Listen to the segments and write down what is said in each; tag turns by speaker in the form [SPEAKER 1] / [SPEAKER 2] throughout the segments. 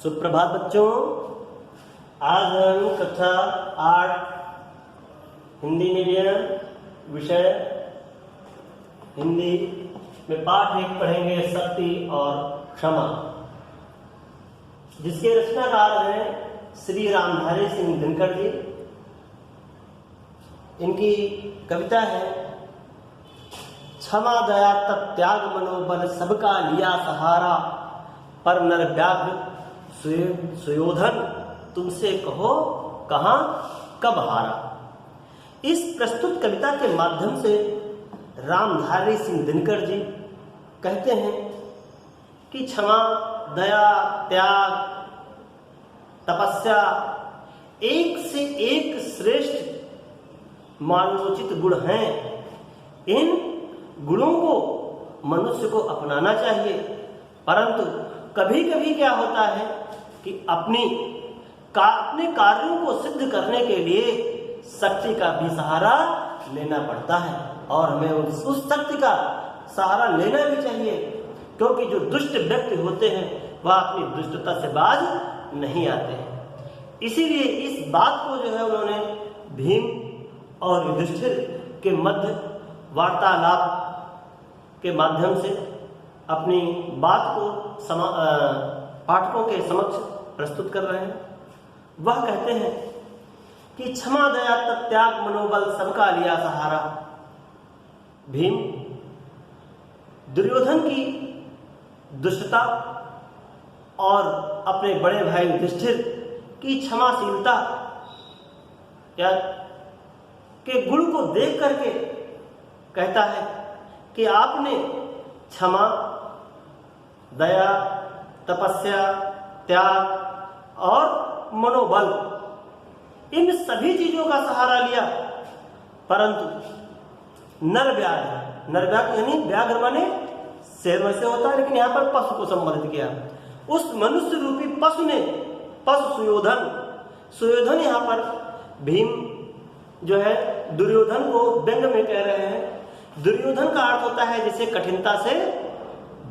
[SPEAKER 1] सुप्रभात बच्चों। आज हम कक्षा 8 हिंदी मीडियम विषय हिंदी में पाठ 1 पढ़ेंगे, शक्ति और क्षमा, जिसके रचनाकार हैं श्री रामधारी सिंह दिनकर जी। इनकी कविता है, क्षमा दया तप त्याग मनोबल सबका लिया सहारा, पर नर व्याघ्र सुयोधन तुमसे कहो कहां कब हारा। इस प्रस्तुत कविता के माध्यम से रामधारी सिंह दिनकर जी कहते हैं कि क्षमा, दया, त्याग, तपस्या एक से एक श्रेष्ठ मानवोचित गुण हैं। इन गुणों को मनुष्य को अपनाना चाहिए, परंतु कभी कभी क्या होता है कि अपने कार्यों को सिद्ध करने के लिए शक्ति का भी सहारा लेना पड़ता है, और हमें उस शक्ति का सहारा लेना भी चाहिए, क्योंकि जो दुष्ट व्यक्ति होते हैं वह अपनी दुष्टता से बाज नहीं आते हैं। इसीलिए इस बात को जो है उन्होंने भीम और युधिष्ठिर के मध्य वार्तालाप के माध्यम से अपनी बात को पाठकों के समक्ष प्रस्तुत कर रहे हैं। वह कहते हैं कि क्षमा दया तप त्याग मनोबल सबका लिया सहारा। भीम दुर्योधन की दुष्टता और अपने बड़े भाई युधिष्ठिर की क्षमाशीलता या के गुण को देख करके कहता है कि आपने क्षमा, दया, तपस्या, त्याग और मनोबल इन सभी चीजों का सहारा लिया, परंतु नर व्याघ्र यानी व्याघ्र माने शेर वैसे होता है, लेकिन यहां पर पशु को संबोधित किया। उस मनुष्य रूपी पशु ने, पशु सुयोधन यहां पर भीम जो है दुर्योधन को व्यंग में कह रहे हैं। दुर्योधन का अर्थ होता है जिसे कठिनता से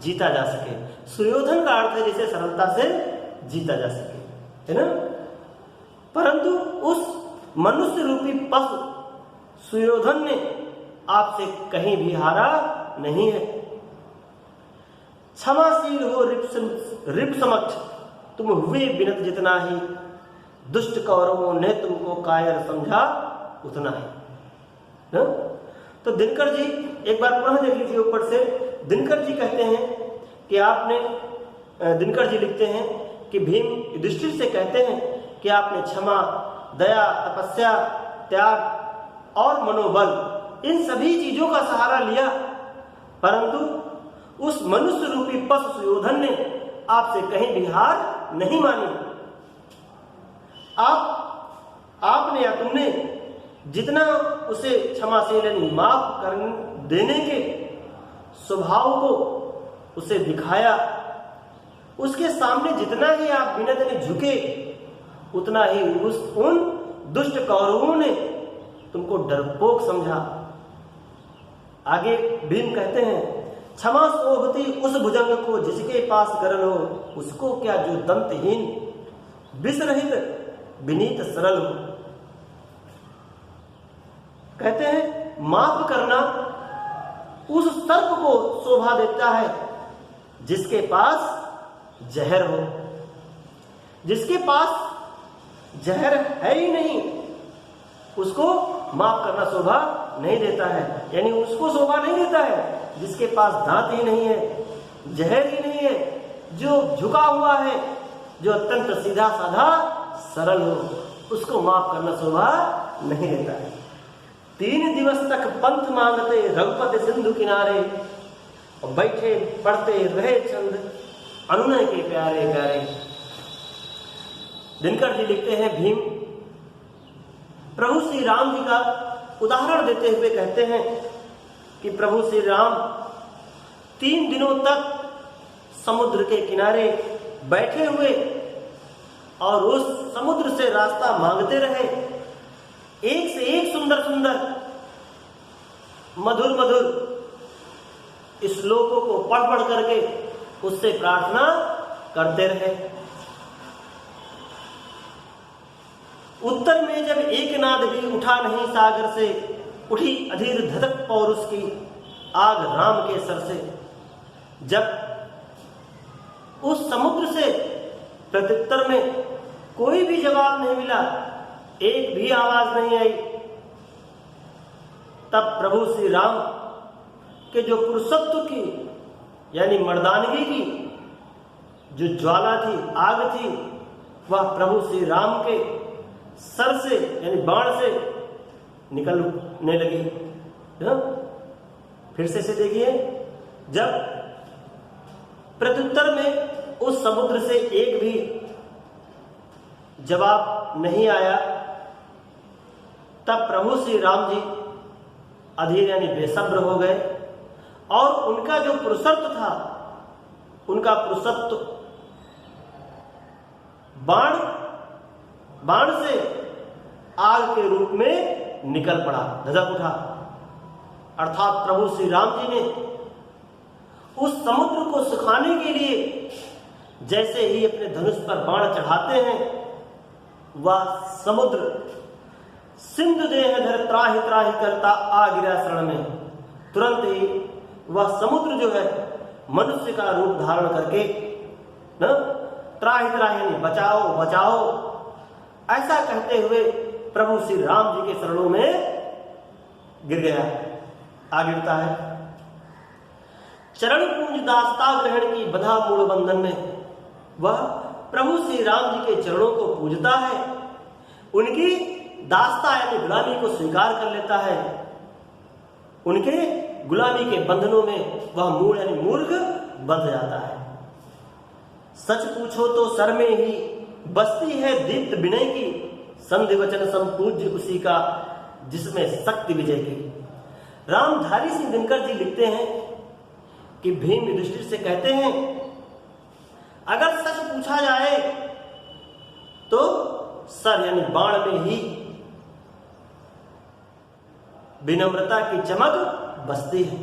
[SPEAKER 1] जीता जा सके, सुयोधन का अर्थ है जिसे सरलता से जीता जा सके, है ना। परंतु उस मनुष्य रूपी पशु सुयोधन ने आपसे कहीं भी हारा नहीं है। क्षमाशील हो रिप समक्ष तुम हुए बिनत जितना ही, दुष्ट कौरवों ने तुमको कायर समझा उतना ही, ना? तो दिनकर जी एक बार पुनः देख लीजिए ऊपर से। दिनकर जी कहते हैं कि दिनकर जी लिखते हैं कि भीम युधिष्ठिर से कहते हैं कि आपने क्षमा, दया, तपस्या, त्याग और मनोबल इन सभी चीजों का सहारा लिया, परंतु उस मनुष्य रूपी पशु सुयोधन ने आपसे कहीं भी हार नहीं मानी। आपने या तुमने जितना उसे क्षमाशील माफ कर देने के स्वभाव को उसे दिखाया, उसके सामने जितना ही आप विनय झुके, उतना ही उन दुष्ट कौरवों ने तुमको डरपोक समझा। आगे भीम कहते हैं, क्षमा शोभती उस भुजंग को जिसके पास गरल हो, उसको क्या जो दंतहीन विष रहित विनीत सरल हो। कहते हैं माफ करना उस सर्प को शोभा देता है जिसके पास जहर हो। जिसके पास जहर है ही नहीं, उसको माफ करना शोभा नहीं देता है, यानी उसको शोभा नहीं देता है जिसके पास दांत ही नहीं है, जहर ही नहीं है, जो झुका हुआ है, जो अत्यंत सीधा साधा सरल हो, उसको माफ करना शोभा नहीं देता है। 3 दिवस तक पंथ मांगते रघुपति सिंधु किनारे, और बैठे पढ़ते रहे चंद अनुनय के प्यारे प्यारे। दिनकर जी लिखते हैं, भीम प्रभु श्री राम जी का उदाहरण देते हुए कहते हैं कि प्रभु श्री राम 3 दिनों तक समुद्र के किनारे बैठे हुए और उस समुद्र से रास्ता मांगते रहे। एक से एक सुंदर सुंदर मधुर मधुर श्लोकों को पढ़ करके उससे प्रार्थना करते रहे। उत्तर में जब एक नाद भी उठा नहीं सागर से, उठी अधीर धधक पौरुष की आग राम के सर से। जब उस समुद्र से प्रत्युत्तर में कोई भी जवाब नहीं मिला, एक भी आवाज नहीं आई, तब प्रभु श्री राम के जो पुरुषत्व की यानी मर्दानगी की जो ज्वाला थी, आग थी, वह प्रभु श्री राम के सर से यानी बाण से निकलने लगी। फिर से देखिए, जब प्रत्युत्तर में उस समुद्र से एक भी जवाब नहीं आया, तब प्रभु श्री राम जी अधीर यानी बेसब्र हो गए और उनका जो पुरुषत्व था, उनका पुरुषत्व बाण से आग के रूप में निकल पड़ा, धधक उठा। अर्थात प्रभु श्री राम जी ने उस समुद्र को सुखाने के लिए जैसे ही अपने धनुष पर बाण चढ़ाते हैं, वह समुद्र सिंधु देह धर त्राहि त्राहि करता आ गिरा शरण में। तुरंत ही वह समुद्र जो है मनुष्य का रूप धारण करके त्राहि त्राहि यानी बचाओ बचाओ ऐसा कहते हुए प्रभु श्री राम जी के शरणों में गिर गया, आ गिरता है। चरण पूंज दास्ता ग्रहण की बधा मूल बंधन में वह प्रभु श्री राम जी के चरणों को पूजता है, उनकी दास्ता यानी गुलामी को स्वीकार कर लेता है, उनके गुलामी के बंधनों में वह मूल यानी मूर्ख बंध जाता है। सच पूछो तो सर में ही बसती है दीप्त विनय की, संधि वचन संपूज्य उसी का जिसमें शक्ति विजय की। रामधारी सिंह दिनकर जी लिखते हैं कि भीम युधिष्ठिर से कहते हैं, अगर सच पूछा जाए तो सर यानी बाण में ही विनम्रता की चमक बसती है।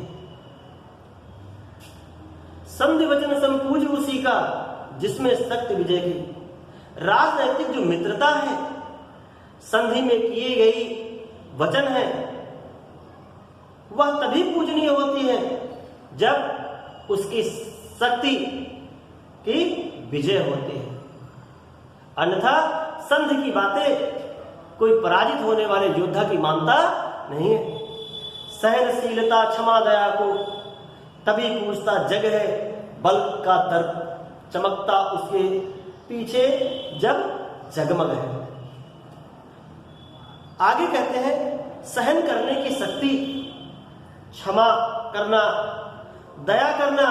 [SPEAKER 1] संधि वचन संपूज्य उसी का जिसमें शक्ति विजय की। राजनैतिक जो मित्रता है, संधि में किए गई वचन है, वह तभी पूजनीय होती है जब उसकी शक्ति की विजय होती है। अन्यथा संधि की बातें कोई पराजित होने वाले योद्धा की मानता नहीं है। सहनशीलता क्षमा दया को तभी पूछता जग है, बल का दर्प चमकता उसके पीछे जब जगमग है। आगे कहते हैं, सहन करने की शक्ति, क्षमा करना, दया करना,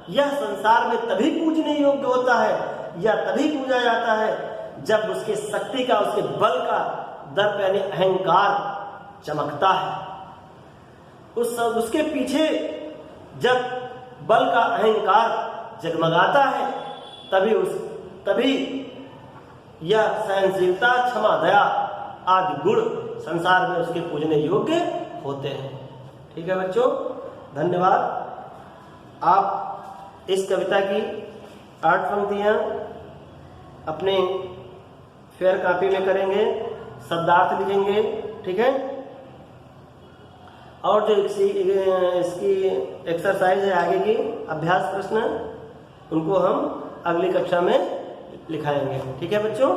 [SPEAKER 1] यह संसार में तभी पूजने योग्य होता है या तभी पूजा जाता है जब उसके शक्ति का, उसके बल का दर्प यानी अहंकार चमकता है। उसके पीछे जब बल का अहंकार जगमगाता है, तभी यह सहनशीलता, क्षमा, दया आदि गुण संसार में उसके पूजने योग्य होते हैं। ठीक है बच्चों, धन्यवाद। आप इस कविता की 8 पंक्तियां अपने फेयर कॉपी में करेंगे, शब्दार्थ लिखेंगे, ठीक है। और जो इसकी एक्सरसाइज है आगे की अभ्यास प्रश्न, उनको हम अगली कक्षा में लिखाएंगे। ठीक है बच्चों।